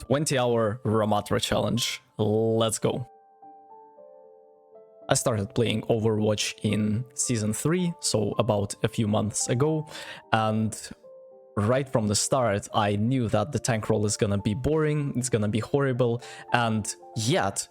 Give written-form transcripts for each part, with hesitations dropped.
20-hour Ramattra challenge. Let's go. I started playing Overwatch in Season 3, so about a few months ago, and right from the start I knew that the tank role is gonna be boring, it's gonna be horrible, and yet,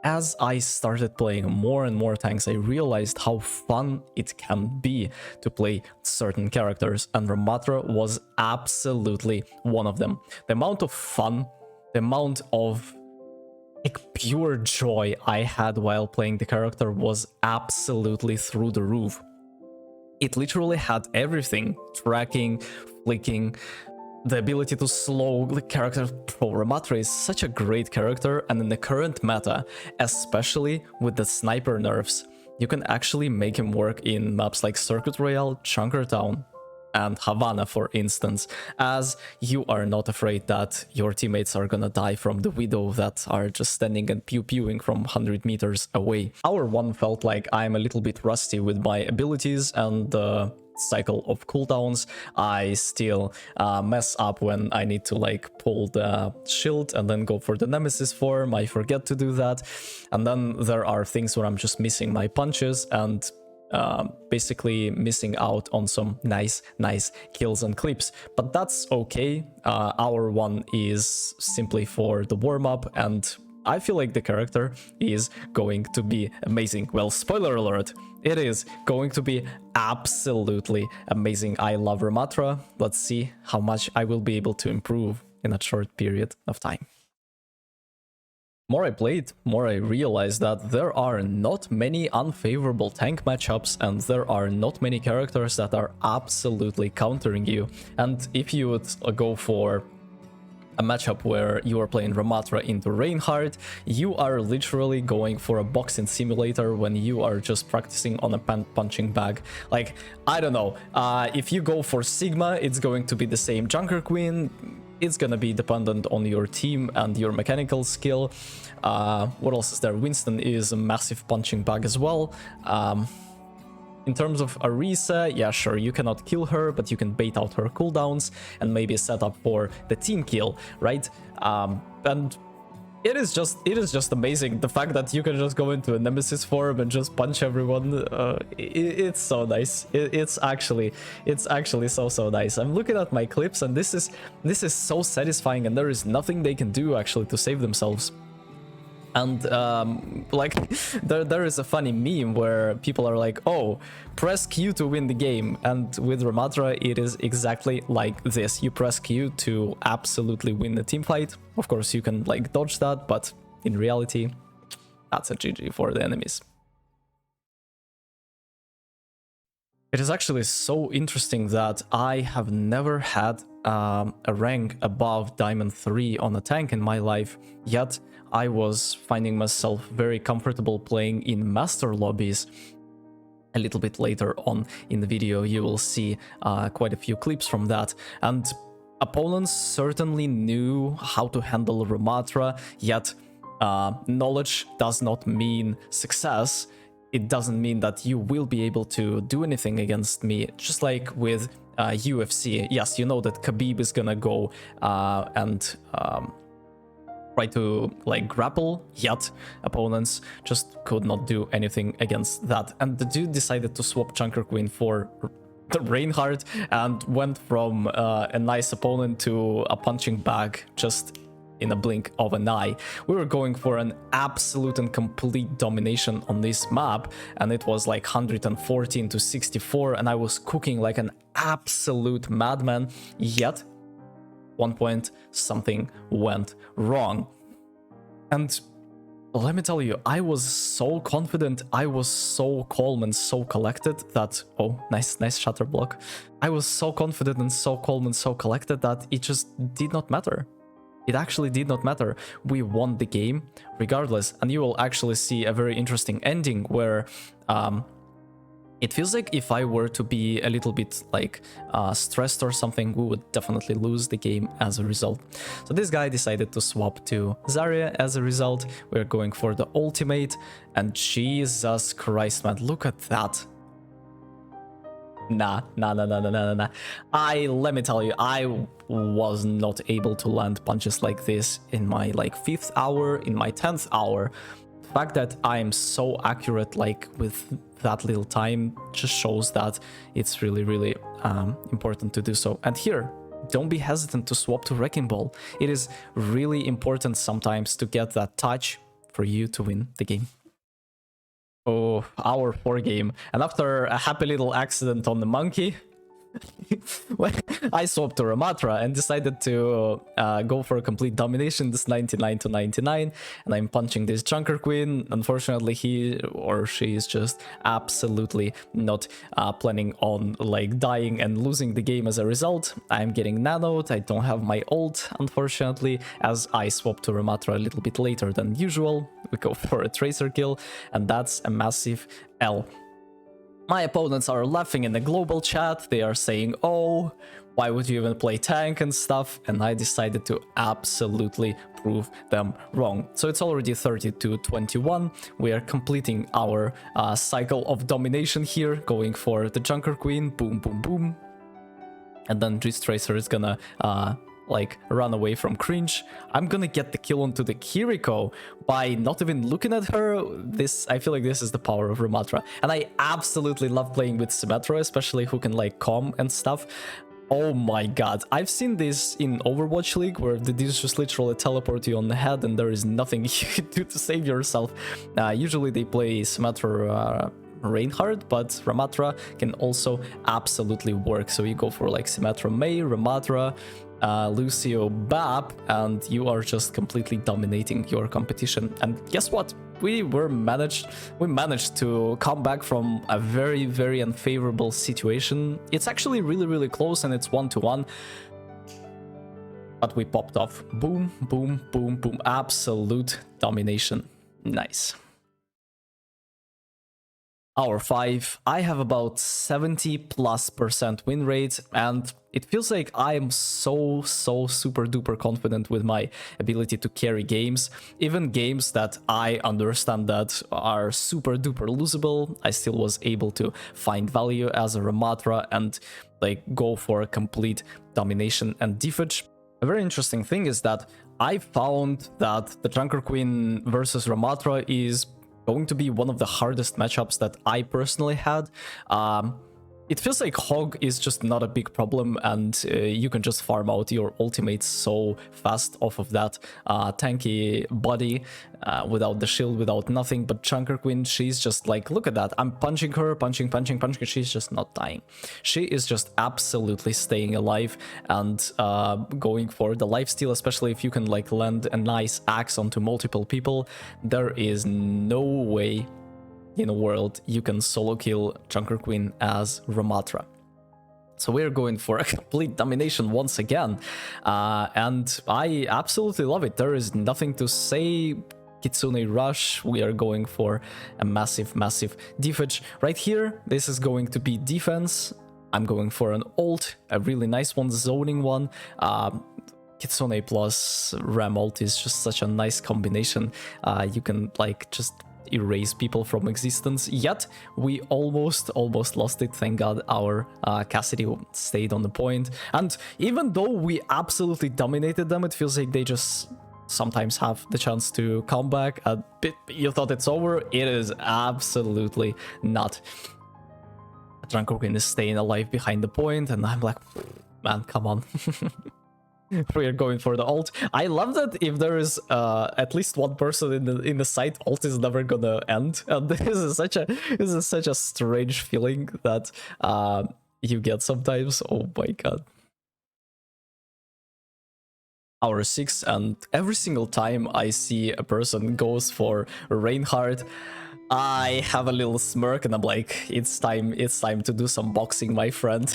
as I started playing more and more tanks, I realized how fun it can be to play certain characters, and Ramattra was absolutely one of them. The amount of fun, the amount of pure joy I had while playing the character was absolutely through the roof. It literally had everything: tracking, flicking, the ability to slow the character. Ramattra is such a great character, and in the current meta, especially with the sniper nerfs, you can actually make him work in maps like Circuit Royale, Chunkertown, and Havana, for instance, as you are not afraid that your teammates are gonna die from the Widow that are just standing and pew-pewing from 100 meters away. Hour 1 felt like I'm a little bit rusty with my abilities and the cycle of cooldowns. I still mess up when I need to like pull the shield and then go for the Nemesis form. I forget to do that. And then there are things where I'm just missing my punches and basically missing out on some nice kills and clips, but that's okay. Hour 1 is simply for the warm-up, and I feel like the character is going to be amazing. Well, spoiler alert, it is going to be absolutely amazing. I love Ramattra. Let's see how much I will be able to improve in a short period of time. More I played, more I realized that there are not many unfavorable tank matchups, and there are not many characters that are absolutely countering you. And if you would go for a matchup where you are playing Ramattra into Reinhardt, you are literally going for a boxing simulator when you are just practicing on a punching bag. Like, I don't know, if you go for Sigma, it's going to be the same Junker Queen. It's gonna be dependent on your team and your mechanical skill. What else is there? Winston is a massive punching bag as well. In terms of Arisa, yeah, sure, you cannot kill her, but you can bait out her cooldowns and maybe set up for the team kill, right? And it is just amazing, the fact that you can just go into a Nemesis form and just punch everyone. It's so nice. It's actually so nice. I'm looking at my clips, and this is so satisfying, and there is nothing they can do actually to save themselves. And like there is a funny meme where people are like, oh, press Q to win the game, and with Ramattra it is exactly like this. You press Q to absolutely win the team fight. Of course you can like dodge that, but in reality that's a GG for the enemies. It is actually so interesting that I have never had a rank above Diamond 3 on a tank in my life, yet I was finding myself very comfortable playing in master lobbies. A little bit later on in the video you will see quite a few clips from that, and opponents certainly knew how to handle Ramattra, yet knowledge does not mean success. It doesn't mean that you will be able to do anything against me. Just like with UFC, yes, you know that Khabib is gonna go and try to like grapple, yet opponents just could not do anything against that. And the dude decided to swap Chunker Queen for the Reinhardt and went from a nice opponent to a punching bag just in a blink of an eye. We were going for an absolute and complete domination on this map, and it was like 114 to 64, and I was cooking like an absolute madman, yet one point something went wrong. And let me tell you, I was so confident, I was so calm and so collected that... oh, nice shutter block. I was so confident and so calm and so collected that it just did not matter. It actually did not matter. We won the game regardless, and you will actually see a very interesting ending where it feels like if I were to be a little bit like stressed or something, we would definitely lose the game as a result. So this guy decided to swap to Zarya as a result. We're going for the ultimate, and Jesus Christ, man, look at that. Nah. Let me tell you, I was not able to land punches like this in my like 5th hour, in my 10th hour. The fact that I'm so accurate like with that little time just shows that it's really important to do so. And here, don't be hesitant to swap to Wrecking Ball. It is really important sometimes to get that touch for you to win the game. Oh, hour 4 game. And after a happy little accident on the monkey, I swapped to Ramattra and decided to go for a complete domination, this 99 to 99, and I'm punching this Junker Queen. Unfortunately, he or she is just absolutely not planning on like dying and losing the game as a result. I'm getting nanoed, I don't have my ult, unfortunately, as I swap to Ramattra a little bit later than usual. We go for a Tracer kill, and that's a massive L. My opponents are laughing in the global chat, they are saying, oh, why would you even play tank and stuff? And I decided to absolutely prove them wrong. So it's already 32-21, we are completing our cycle of domination here, going for the Junker Queen, boom, boom, boom. And then this Tracer is gonna like run away from cringe. I'm gonna get the kill onto the Kiriko by not even looking at her. I feel like this is the power of Ramattra, and I absolutely love playing with Symmetra, especially who can like calm and stuff. Oh my god, I've seen this in Overwatch League where the dudes just literally teleport you on the head and there is nothing you can do to save yourself. Usually they play Symmetra Reinhardt, but Ramattra can also absolutely work. So you go for like Symmetra Mei, Ramattra, Lucio Bap, and you are just completely dominating your competition. And guess what? We managed to come back from a very unfavorable situation. It's actually really close and it's 1-1. But we popped off. Boom, boom, boom, boom. Absolute domination. Nice. Hour 5, I have about 70+% win rate, and it feels like I am so super duper confident with my ability to carry games. Even games that I understand that are super duper losable, I still was able to find value as a Ramattra and like go for a complete domination and defense. A very interesting thing is that I found that the Junker Queen versus Ramattra is going to be one of the hardest matchups that I personally had. It feels like Hog is just not a big problem, and you can just farm out your ultimates so fast off of that tanky body without the shield, without nothing. But Junker Queen, she's just like, look at that, I'm punching her, punching, she's just not dying. She is just absolutely staying alive and going for the lifesteal, especially if you can like land a nice axe onto multiple people. There is no way in a world you can solo kill Junker Queen as Ramattra. So we're going for a complete domination once again, and I absolutely love it. There is nothing to say. Kitsune Rush, we are going for a massive defense. Right here, this is going to be defense. I'm going for an ult, a really nice one, zoning one. Kitsune plus Ram ult is just such a nice combination. You can like just erase people from existence, yet we almost lost it. Thank god our Cassidy stayed on the point, and even though we absolutely dominated them, it feels like they just sometimes have the chance to come back a bit. You thought it's over, it is absolutely not. Junker Queen is staying alive behind the point, and I'm like, man, come on. We are going for the ult. I love that if there is at least one person in the site, ult is never gonna end. And this is such a strange feeling that you get sometimes. Oh my god. Hour 6, and every single time I see a person goes for Reinhardt, I have a little smirk and I'm like, it's time to do some boxing, my friend.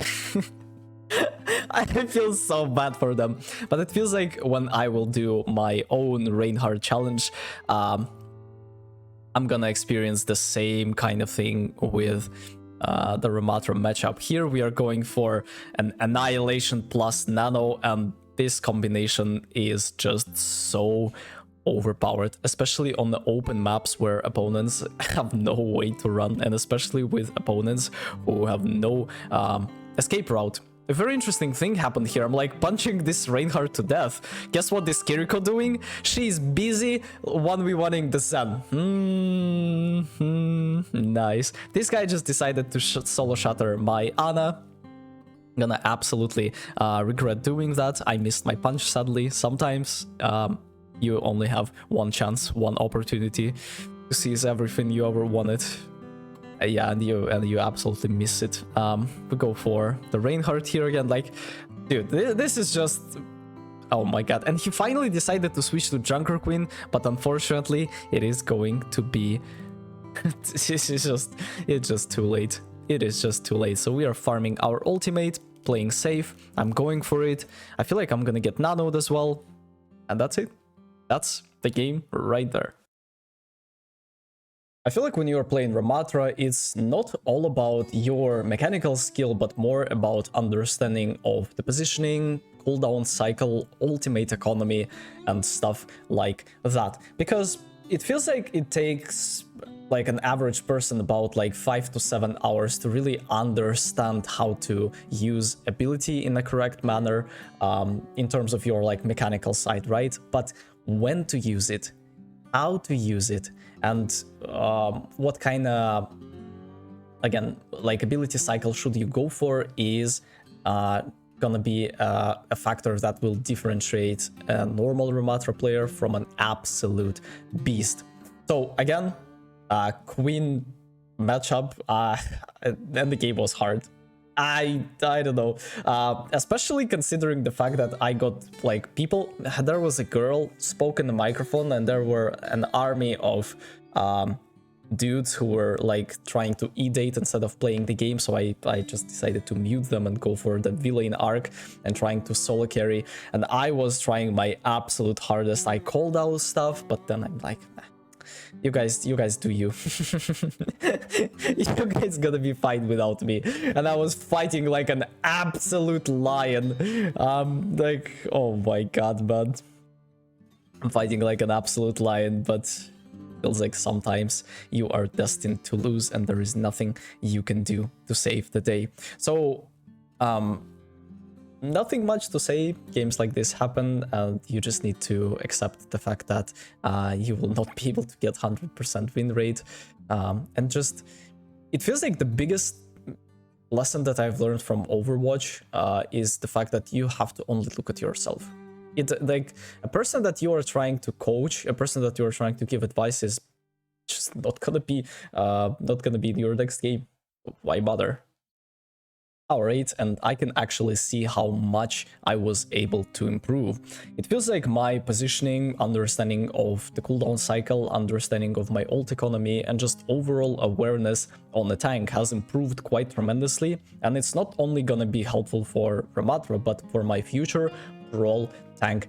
I feel so bad for them, but it feels like when I will do my own Reinhardt challenge, I'm gonna experience the same kind of thing with the Ramattra matchup. Here we are going for an Annihilation plus Nano, and this combination is just so overpowered, especially on the open maps where opponents have no way to run, and especially with opponents who have no escape route. A very interesting thing happened here. I'm like punching this Reinhardt to death. Guess what this Kiriko doing? She's busy 1v1ing the Zen. Nice. This guy just decided to solo shatter my Ana. Gonna absolutely regret doing that. I missed my punch, sadly. Sometimes you only have one chance, one opportunity to seize everything you ever wanted. Yeah, and you absolutely miss it. We go for the Reinhardt here again. Like, dude, this is just... Oh my god. And he finally decided to switch to Junker Queen, but unfortunately, it is going to be... it's just too late. It is just too late. So we are farming our ultimate, playing safe. I'm going for it. I feel like I'm gonna get nanoed as well. And that's it. That's the game right there. I feel like when you are playing Ramattra, it's not all about your mechanical skill, but more about understanding of the positioning, cooldown cycle, ultimate economy, and stuff like that. Because it feels like it takes like an average person about like 5 to 7 hours to really understand how to use ability in a correct manner in terms of your like mechanical side, right? But when to use it, how to use it, and what kind of, again, like ability cycle should you go for is gonna be a factor that will differentiate a normal Ramattra player from an absolute beast. So again, Queen matchup, and the game was hard. I don't know, especially considering the fact that I got like people, there was a girl spoke in the microphone and there were an army of dudes who were like trying to e-date instead of playing the game, so I just decided to mute them and go for the villain arc and trying to solo carry, and I was trying my absolute hardest. I called out stuff, but then I'm like, you guys do you. You guys gonna be fine without me. And I was fighting like an absolute lion. Like, oh my god, man. I'm fighting like an absolute lion, but feels like sometimes you are destined to lose and there is nothing you can do to save the day. So, nothing much to say. Games like this happen, and you just need to accept the fact that you will not be able to get 100% win rate. And just, it feels like the biggest lesson that I've learned from Overwatch is the fact that you have to only look at yourself. It, like, a person that you are trying to coach, a person that you are trying to give advice is just not gonna be in your next game. Why bother? Hour 8, and I can actually see how much I was able to improve. It feels like my positioning, understanding of the cooldown cycle, understanding of my ult economy, and just overall awareness on the tank has improved quite tremendously, and it's not only gonna be helpful for Ramattra, but for my future brawl tank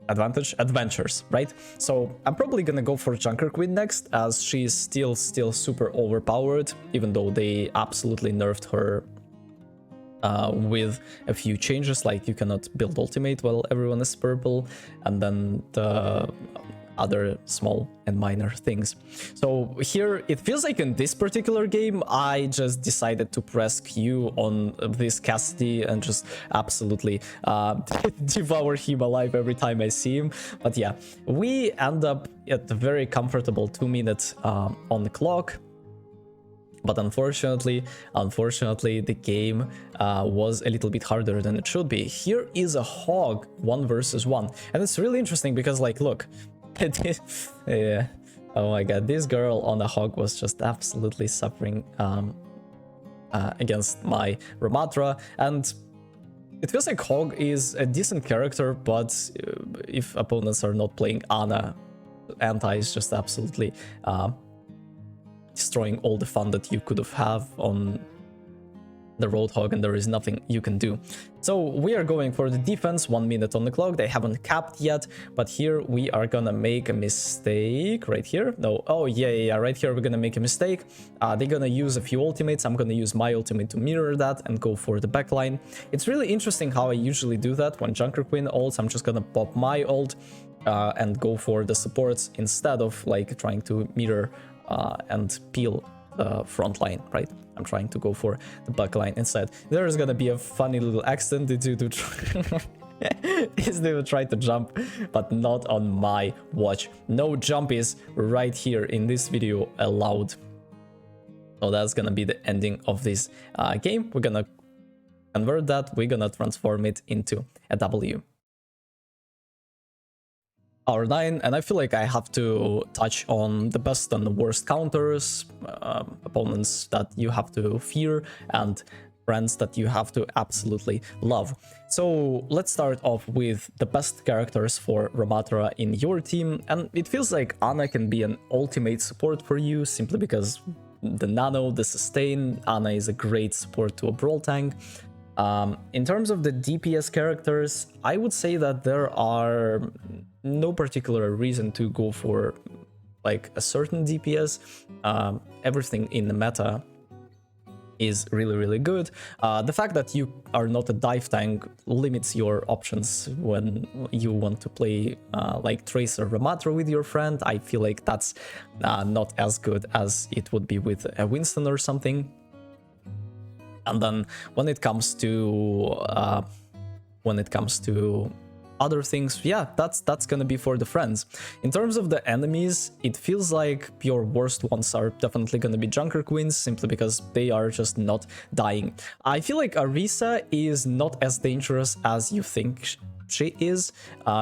adventures, right? So I'm probably gonna go for Junker Queen next, as she's still super overpowered, even though they absolutely nerfed her with a few changes, like you cannot build ultimate while everyone is purple, and then the other small and minor things. So here it feels like in this particular game I just decided to press Q on this Cassidy and just absolutely devour him alive every time I see him. But yeah, we end up at a very comfortable 2 minutes on the clock. But unfortunately, the game was a little bit harder than it should be. Here is a hog 1 versus 1, and it's really interesting because, like, look, yeah, oh my god, this girl on the hog was just absolutely suffering against my Ramattra, and it feels like Hog is a decent character, but if opponents are not playing Ana, Anti is just absolutely destroying all the fun that you could have on the Roadhog, and there is nothing you can do. So we are going for the defense, 1 minute on the clock. They haven't capped yet, but here we are gonna make a mistake right here. No, oh yeah, right here we're gonna make a mistake. They're gonna use a few ultimates. I'm gonna use my ultimate to mirror that and go for the backline. It's really interesting how I usually do that. When Junker Queen ults, I'm just gonna pop my ult, and go for the supports instead of like trying to mirror and peel the front line, right? I'm trying to go for the back line instead. There's gonna be a funny little accident. Did you try? Is they will try to jump, but not on my watch. No jump is right here in this video allowed. So that's gonna be the ending of this game. We're gonna convert that. We're gonna transform it into a W. Hour 9, and I feel like I have to touch on the best and the worst counters, opponents that you have to fear, and friends that you have to absolutely love. So let's start off with the best characters for Ramattra in your team, and it feels like Ana can be an ultimate support for you simply because the nano, the sustain. Ana is a great support to a brawl tank. In terms of the DPS characters, I would say that there are no particular reason to go for like a certain DPS. Everything in the meta is really good. The fact that you are not a dive tank limits your options when you want to play like Tracer Ramattra with your friend. I feel like that's not as good as it would be with a Winston or something. And then when it comes to other things, yeah, that's gonna be for the friends. In terms of the enemies, it feels like your worst ones are definitely gonna be Junker Queens, simply because they are just not dying. I feel like Arisa is not as dangerous as you think she is,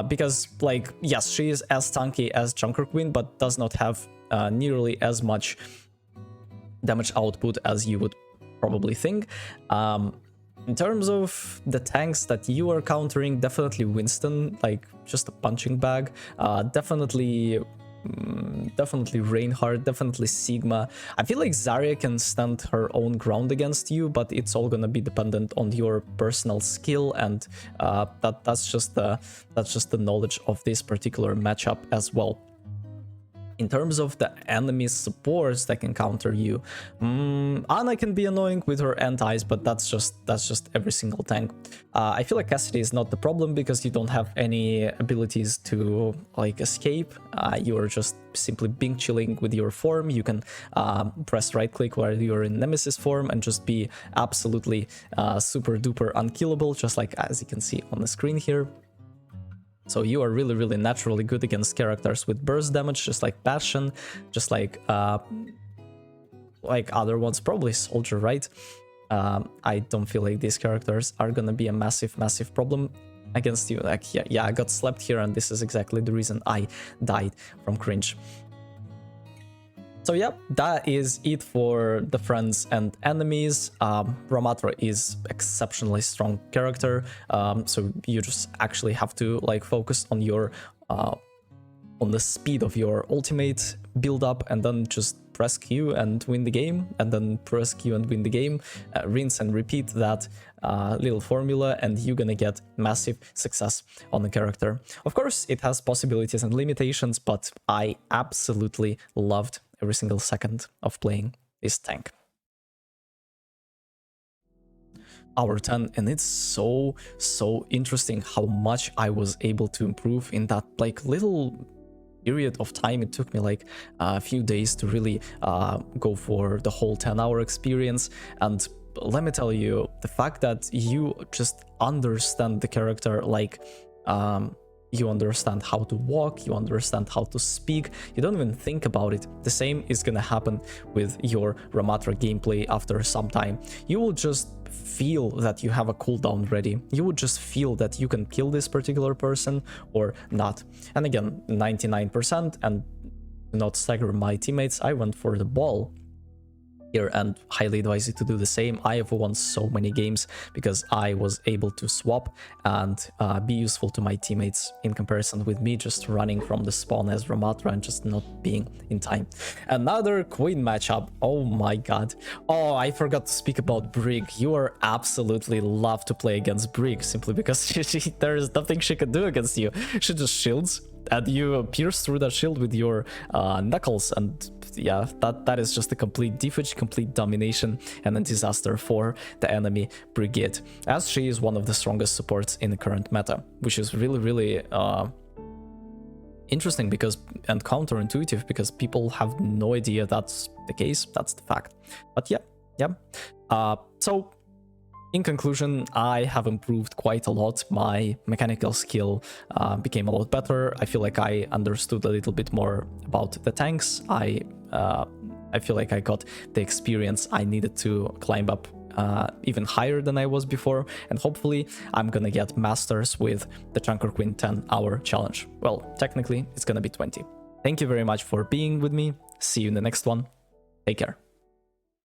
because, like, yes, she is as tanky as Junker Queen, but does not have nearly as much damage output as you would probably think. In terms of the tanks that you are countering, definitely Winston, like just a punching bag. Definitely Reinhardt, definitely Sigma. I feel like Zarya can stand her own ground against you, but it's all gonna be dependent on your personal skill, and that's just the knowledge of this particular matchup as well. In terms of the enemy supports that can counter you, Ana can be annoying with her antis, but that's just every single tank. I feel like Cassidy is not the problem because you don't have any abilities to like escape. You are just simply Benq chilling with your form. You can press right click while you're in Nemesis form and just be absolutely super duper unkillable, just like as you can see on the screen here. So you are really naturally good against characters with burst damage, just like Passion, just like other ones, probably Soldier, right? I don't feel like these characters are gonna be a massive problem against you. Like, yeah, I got slapped here, and this is exactly the reason I died from cringe. So yeah, that is it for the friends and enemies. Ramattra is exceptionally strong character, so you just actually have to like focus on your on the speed of your ultimate build up, and then just press Q and win the game, and then press Q and win the game, rinse and repeat that little formula, and you're gonna get massive success on the character. Of course, it has possibilities and limitations, but I absolutely loved every single second of playing this tank. Hour 10, and it's so interesting how much I was able to improve in that like little period of time. It took me like a few days to really go for the whole 10-hour experience. And let me tell you, the fact that you just understand the character, like you understand how to walk, you understand how to speak, you don't even think about it. The same is gonna happen with your Ramattra gameplay after some time. You will just feel that you have a cooldown ready. You would just feel that you can kill this particular person or not. And again, 99%, and do not stagger my teammates, I went for the ball here, and highly advise you to do the same. I have won so many games because I was able to swap and be useful to my teammates in comparison with me just running from the spawn as Ramattra and just not being in time. Another Queen matchup. Oh my god. Oh, I forgot to speak about Brig. You are absolutely love to play against Brig simply because there is nothing she can do against you. She just shields and you pierce through that shield with your knuckles, and yeah, that is just a complete defense, complete domination, and a disaster for the enemy brigade, as she is one of the strongest supports in the current meta, which is really interesting because and counterintuitive because people have no idea that's the case. That's the fact. But yeah. So in conclusion, I have improved quite a lot. My mechanical skill became a lot better. I feel like I understood a little bit more about the tanks. I feel like I got the experience I needed to climb up even higher than I was before, and hopefully I'm gonna get masters with the Chunker Queen 10-hour challenge. Well, technically it's gonna be 20. Thank you very much for being with me. See you in the next one. Take care.